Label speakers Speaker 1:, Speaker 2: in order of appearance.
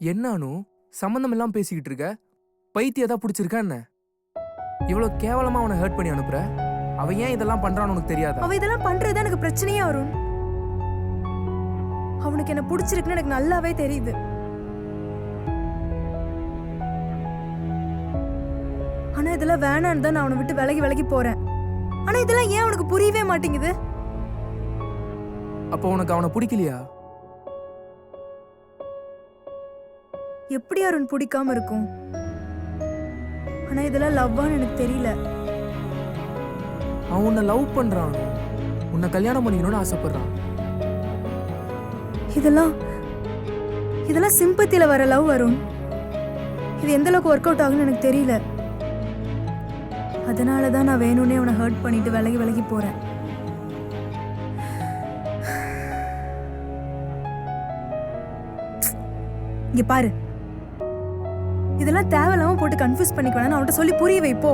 Speaker 1: என்னானு சம்மந்தம் எல்லாம் பேசிக்கிட்டு இருக்க? பைத்தியம் ஏதாவது பிடிச்சிருக்கா என்ன? இவ்வளவு கேவலமா அவனை ஹர்ட் பண்ணி அனுப்புற? அவன் ஏன் இதெல்லாம் பண்றான்னு உனக்கு தெரியாதா?
Speaker 2: அவ இதெல்லாம் பண்றது எனக்கு பிரச்சனையே அருண். அவனுக்கு என்ன பிடிச்சிருக்குன்னு எனக்கு நல்லாவே தெரியுது. ஆனா இதெல்லாம் வேணான்னு தான் நான் அவனை விட்டு விலகி விலகி போறேன். ஆனா இதெல்லாம் ஏன் அவனுக்கு புரியவே மாட்டேங்குது?
Speaker 1: அப்போ உனக்கு அவனை பிடிக்கலையா?
Speaker 2: எப்படி அருண் பிடிக்காம இருக்கும்? ஆனா இதெல்லாம் லவ்வான்னு எனக்கு தெரியல.
Speaker 1: அவன் உன்னை லவ் பண்றான், உன்னை கல்யாணம் பண்ணிக்கணும்னு ஆசைப்படுறான்.
Speaker 2: இதெல்லாம் சிம்பத்தில வர லவ் அருண். இது எந்த அளவுக்கு ஒர்க் அவுட் ஆகுன்னு எனக்கு தெரியல. அதனாலதான் நான் வேணும்னே அவனை ஹர்ட் பண்ணிட்டு விலகி விலகி போறேன். இங்க பாரு, இதெல்லாம் தேவையில்லாம போட்டு கன்ஃபியூஸ் பண்ணிக்கணும். அவன்கிட்ட சொல்லி புரிய வைப்போ.